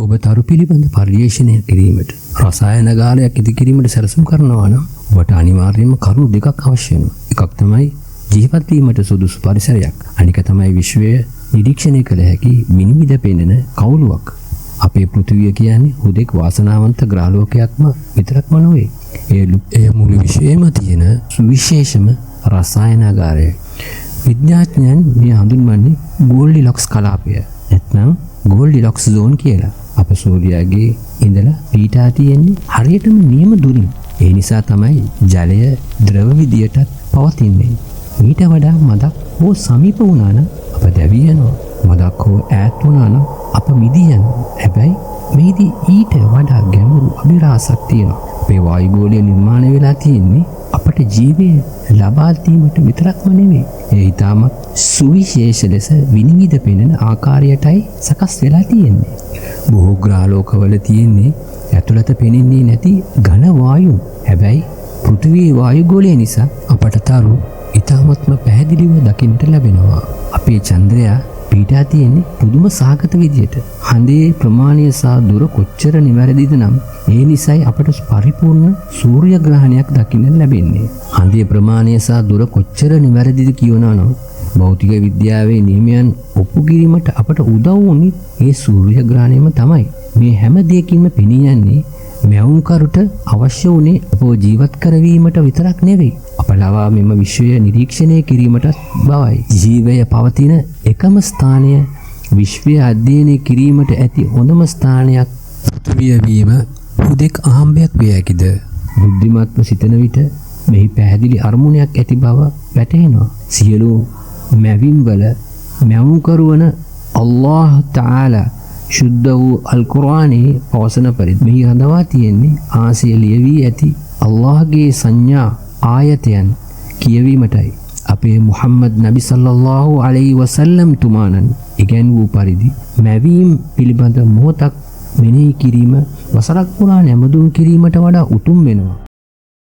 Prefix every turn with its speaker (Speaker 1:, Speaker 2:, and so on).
Speaker 1: ඔබ තරු පිළිබඳ පර්යේෂණය කිරීමට රසායන ගාලයක් ඉදි කිරීමට සැලසුම් කරනවා නම් ඔබට අනිවාර්යයෙන්ම කරුණු දෙකක් අවශ්‍ය වෙනවා. එකක් තමයි ජීවත් වීමට සුදුසු පරිසරයක්. අනික තමයි විශ්වය නිරීක්ෂණය කළ හැකි විනිවිද පෙනෙන කවුළුවක්. අපේ පෘථිවිය කියන්නේ හුදෙක් වාසනාවන්ත ග්‍රහලෝකයක්ම විතරක්ම නොවේ. එය මුළු විශ්වයේම තියෙන සුවිශේෂම රසායනාගාරය. විද්‍යාඥයන් මේ හඳුන්වන්නේ ගෝල්ඩිලොක්ස් කලාපය. නැත්නම් ගෝල්ඩිලොක්ස් zone කියලා. අප සූර්යාගේ ඉඳලා පීඨා තියෙන්නේ හරියටම නියම දුරින්. ඒ නිසා තමයි ජලය ද්‍රව විදියට පවතින්නේ. ඊට වඩා මදක් හෝ සමීප වුණා නම් අප දැවී යනවා. මදක් හෝ ඈත් වුණා නම් අප මිදී යනවා. හැබැයි මේදී ඊට වඩා ගැඹුරු අභිරහසක් තියෙනවා. අපේ වායුගෝලය නිර්මාණය වෙලා තියෙන්නේ අපට ජීවය ලබා දීමට විතරක්ම නෙවෙයි. ඒ ඊටමත් සුවිශේෂ ලෙස විනිවිද පෙනෙන ආකාරයටයි සකස් වෙලා තියෙන්නේ. බොහෝ ග්‍රහලෝකවල තියෙන්නේ ඇතුළත පෙනෙන්නේ නැති ඝන වායු. හැබැයි පෘථිවියේ වායුගෝලය නිසා අපට තරු ඊටමත්ම පැහැදිලිව දකින්නට ලැබෙනවා. අපේ චන්ද්‍රයා පීඨා තියෙන්නේ පුදුම සාගත විදියට. හඳේ ප්‍රමාණය සහ දුර කොච්චර නිවැරදිද නම් ඒ නිසයි අපට පරිපූර්ණ සූර්ය ග්‍රහණයක් දකින්න ලැබෙන්නේ. හඳේ ප්‍රමාණය සහ දුර කොච්චර නිවැරදිද කියනවා නම් භෞතික විද්‍යාවේ නියමයන් ඔප්පු කිරීමට අපට උදව් වුණේ ඒ සූර්ය ග්‍රහණයම තමයි. මේ හැම දෙයකින්ම පෙනී යන්නේ මැවුම්කරුට අවශ්‍ය වුණේ අපව ජීවත් කරවීමට විතරක් නෙවෙයි. අප ලවා මෙම විශ්වය නිරීක්ෂණය කිරීමට බවයි. ජීවය පවතින එකම ස්ථානය විශ්වය අධ්‍යයනය කිරීමට ඇති හොඳම ස්ථානයක් පෘථිවිය වීම හුදෙක් අහම්බයක් විය හැකිද? බුද්ධිමත්ව සිතන විට මෙහි පැහැදිලි අරමුණක් ඇති බව වැටහෙනවා. සියලු මැවීම්වල මැවුම්කරු වන අල්ලාහ් තාලා ශුද්ධ වූ අල් කුර්ආනයේ පවසන පරිදි මෙහි රඳවා තියෙන්නේ ආසිය ලියවී ඇති අල්ලාහ්ගේ සංඥා ආයතයන් කියවීමටයි. අපේ මුහම්මද් නබි සල්ලල්ලාහු අලයිහි වසල්ලම් තුමාණන් ඉගැන් වූ පරිදි මැවීම් පිළිබඳ මොහොතක් මෙනෙහි කිරීම වසරක් පුරා නැමදුම් කිරීමට වඩා උතුම් වෙනවා.